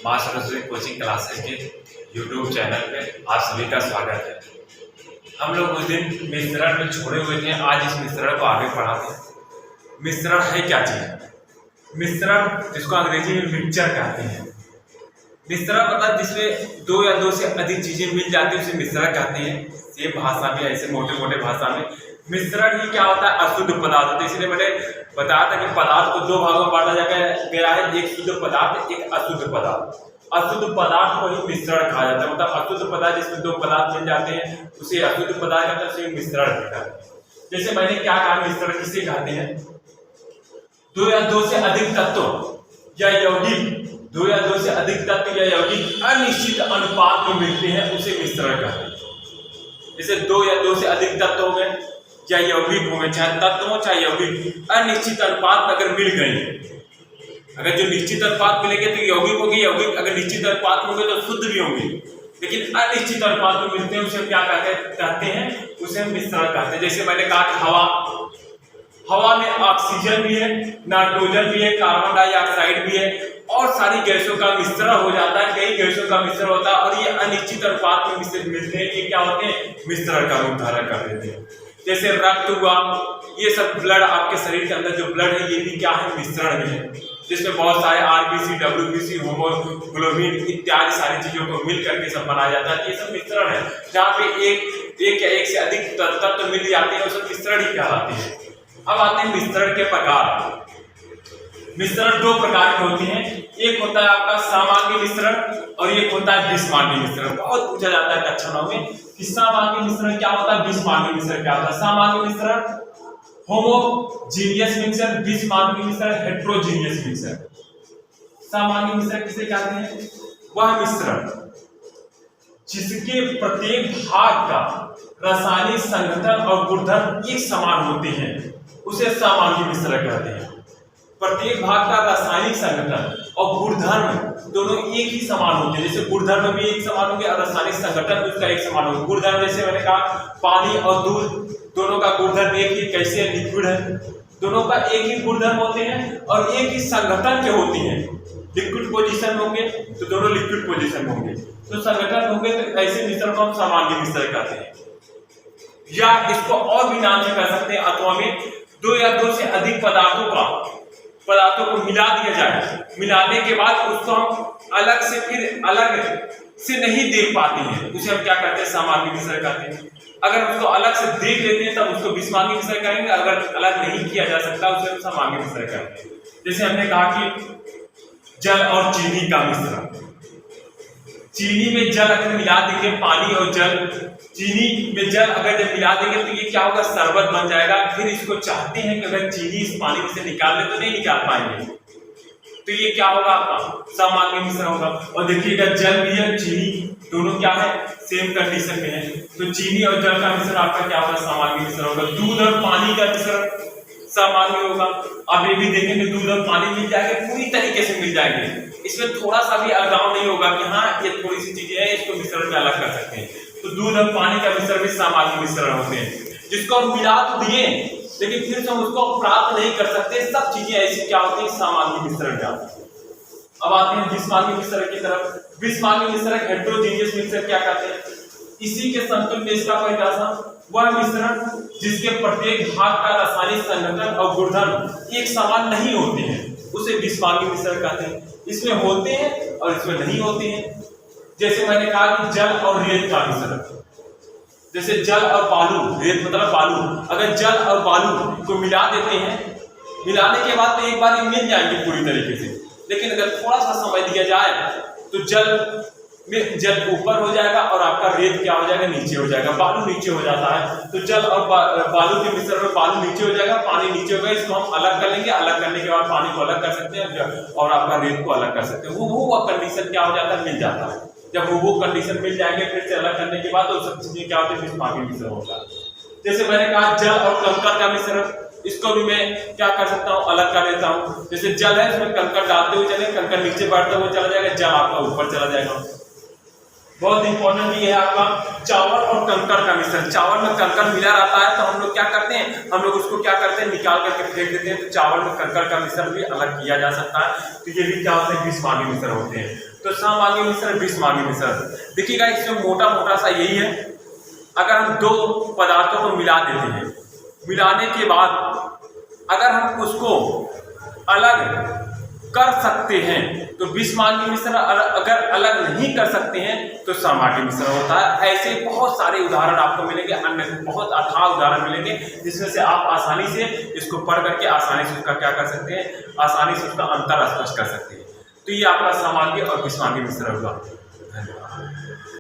माँ Saraswati coaching classes के YouTube channel पे आप सभी का स्वागत है। हम लोग उस दिन मिश्रण में छोड़े हुए थे, आज इस मिश्रण को आगे बढ़ाते हैं। मिश्रण है क्या चीज? मिश्रण जिसको अंग्रेजी में मिक्सचर कहते हैं। मिश्रण मतलब जिसमें दो या दो से अधिक चीजें मिल जाती है उसे मिश्रण कहते हैं। सेम भाषा में, ऐसे मोटे मोटे भाषा में मिश्रण ही क्या होता है? अशुद्ध पदार्थ होता है। इसलिए मैंने बताया था कि पदार्थ को दो भागों में बांटा गया है, एक शुद्ध पदार्थ, एक अशुद्ध पदार्थ। अशुद्ध पदार्थ को ही मिश्रण कहा जाता है। मतलब अशुद्ध पदार्थ जिसमें दो पदार्थ मिल जाते हैं उसे अशुद्ध पदार्थ कहते हैं, उसे मिश्रण कहते हैं। जैसे मैंने क्या कहा, मिश्रण किसे कहते हैं? दो या दो से अधिक तत्व या यौगिक, दो या दो से अधिक तत्व या यौगिक अनिश्चित अनुपात में मिलते हैं उसे मिश्रण कहते हैं। जैसे दो या दो से अधिक तत्व हो गए या यौगिक हो गए, चाहे तत्व हो चाहे यौगिक, अनिश्चित अनुपात में अगर मिल गए, अगर जो निश्चित अनुपात मिलेंगे तो यौगिक होगी, यौगिक अगर निश्चित अनुपात में होंगे तो शुद्ध भी होंगे, लेकिन अनिश्चित अनुपात में मिलते हैं उसे क्या कहते हैं? उसे मिश्रण कहते हैं। जैसे मैंने कहा कि हवा में ऑक्सीजन भी है, नाइट्रोजन भी है, कार्बन डाइऑक्साइड भी है और सारी गैसों का मिश्रण हो जाता है, कई गैसों का मिश्रण होता है और ये अनिश्चित अनुपात में मिलते हैं। ये क्या होते हैं? मिश्रण का रूप धारण कर देते हैं। जैसे रक्त हुआ, ये सब ब्लड, आपके शरीर के अंदर जो ब्लड है ये भी क्या है? मिश्रण में है, जिसमें बहुत सारे आरबीसी, डब्ल्यूबीसी, होमोग्लोबिन इत्यादि सारी चीजों को मिल करके सब बनाया जाता है। ये सब मिश्रण है, जहाँ पे एक या एक से अधिक तत्व मिल जाते हैं, वो सब मिश्रण ही कहलाते हैं। अब आते हैं मिश्रण के प्रकार। मिश्रण दो प्रकार के होते हैं, एक होता है आपका सामान्य मिश्रण और एक होता है विषमांगी मिश्रण। बहुत पूछा जाता है कक्षा 9 में कि सामान्य मिश्रण क्या होता है, विषमांगी मिश्रण क्या होता है। सामान्य मिश्रण होमोजीनियस मिक्सर, विषमांगी मिश्रण हेट्रोजीनियस मिक्सर। सामान्य मिश्रण किसे कहते हैं? वह मिश्रण जिसके प्रत्येक भाग का रासायनिक संघटन और गुणधर्म एक समान होते हैं उसे सामान्य मिश्रण कहते हैं। प्रत्येक भाग का रासायनिक संगठन और गुणधर्म दोनों एक ही समान होते हैं। जैसे गुणधर्म भी एक समान होंगे और रासायनिक संगठन भी उसका एक समान होगा। गुणधर्म जैसे मैंने कहा, पानी और दूध दोनों का गुणधर्म एक ही, कैसे लिक्विड है, दोनों का एक ही गुणधर्म होते हैं और एक ही संगठन के होती हैं। लिक्विड पोजीशन में होंगे तो दोनों लिक्विड पोजीशन में होंगे, तो संगठन होंगे तो ऐसे मिश्रण को हम सामान्य मिश्रण कहते हैं। या इसको और भी नाम से कह सकते हैं, अथवा में दो या दो से अधिक पदार्थों को मिला दिया जाए, मिलाने के बाद उसको हम अलग से नहीं देख पाते हैं, उसे हम क्या कहते हैं? सामान्य मिश्रण कहते हैं। अगर उसको अलग से देख लेते हैं तब उसको विषमांगी मिश्रण कहेंगे, अगर अलग नहीं किया जा सकता उसे हम सामान्य मिश्रण कहते हैं। जैसे हमने कहा कि जल और चीनी का मिश्रण, चीनी में जल अगर मिला देंगे, पानी और जल, चीनी में जल अगर जब मिला देंगे तो ये क्या होगा? शरबत बन जाएगा। फिर इसको चाहते हैं कि अगर चीनी इस पानी में से निकाल ले तो नहीं निकाल पाएंगे, तो ये क्या होगा? आपका सामान्य मिश्रण होगा। और देखिएगा जल भी है, चीनी दोनों क्या है? सेम कंडीशन में है, तो चीनी और जल का मिश्रण आपका क्या होगा? सामान्य मिश्रण होगा। दूध और पानी का मिश्रण सामान्य होगा। आप ये भी देखेंगे दूध और पानी मिल जाएंगे, पूरी तरीके से मिल जाएंगे, इसमें थोड़ा सा भी अलगाव नहीं होगा कि हाँ ये थोड़ी सी चीजें हैं, इसको मिश्रण में अलग कर सकते हैं। तो दूध और पानी का मिश्रण भी सामान्य मिश्रण होते हैं, जिसको हम मिला तो दिए लेकिन फिर से हम उसको प्राप्त नहीं कर सकते। सब चीजें ऐसी क्या होती है? सामान्य मिश्रण में आती है। अब आते हैं विषमांगी मिश्रण की तरफ। विषमांगी मिश्रण हेट्रोजीनियस मिश्रण क्या कहते हैं? इसी के समतुल्य में इसका परिभाषा, वह मिश्रण जिसके प्रत्येक भाग का रासायनिक संगठन और गुणधर्म एक समान नहीं होते हैं उसे विषमांगी मिश्रण कहते हैं। इसमें होते हैं और इसमें नहीं होते हैं। जैसे मैंने कहा कि जल और रेत का मिश्रण, जैसे जल और बालू, रेत मतलब बालू, अगर जल और बालू को मिला देते हैं, मिलाने के बाद तो एक बार ये मिल जाएंगे पूरी तरीके से, लेकिन अगर थोड़ा सा समय दिया जाए तो जल में जल ऊपर हो जाएगा और आपका रेत क्या हो जाएगा? नीचे हो जाएगा। बालू नीचे हो जाता है, तो जल और बालू के मिश्रण में बालू नीचे हो जाएगा, पानी नीचे होगा। इसको हम अलग कर लेंगे, अलग करने के बाद पानी को अलग कर सकते हैं और आपका रेत को अलग कर सकते हैं। वो कंडीशन क्या हो जाता है? मिल जाता है। जब वो कंडीशन मिल जाएंगे फिर से अलग करने के बाद तो सब चीजें क्या होती है? विषमांगी मिश्रण होता है। जैसे मैंने कहा जल और कंकर का मिश्रण, इसको भी मैं क्या कर सकता हूँ? अलग कर देता हूँ। जैसे जल है, इसमें कंकर डालते हुए चले, कंकर नीचे बढ़ते हुए चला जाएगा, जल आपका ऊपर चला जाएगा। बहुत इंपॉर्टेंट ये है आपका चावल और कंकर का मिश्रण। चावल में कंकर मिला रहता है तो हम लोग क्या करते हैं, हम लोग उसको क्या करते हैं, निकाल करके फेंक देते हैं। तो चावल में कंकर का मिश्रण भी अलग किया जा सकता है। तो ये भी क्या होते हैं, विषमांगी मिश्रण होते हैं। तो सममांगी मिश्रण, विषमांगी मिश्रण, देखिएगा इसमें मोटा मोटा सा यही है, अगर हम दो पदार्थों को मिला देते हैं, मिलाने के बाद अगर हम उसको अलग कर सकते हैं तो विषमांगी मिश्रण, अगर अलग नहीं कर सकते हैं तो सममांगी मिश्रण होता है। ऐसे बहुत सारे उदाहरण आपको मिलेंगे, अन्य बहुत अथाह उदाहरण मिलेंगे, जिसमें से आप आसानी से इसको पढ़ करके आसानी से उसका क्या कर सकते हैं, आसानी से उसका अंतर स्पष्ट कर सकते हैं। तो ये आपका सममांगी और विषमांगी मिश्रण होगा। धन्यवाद।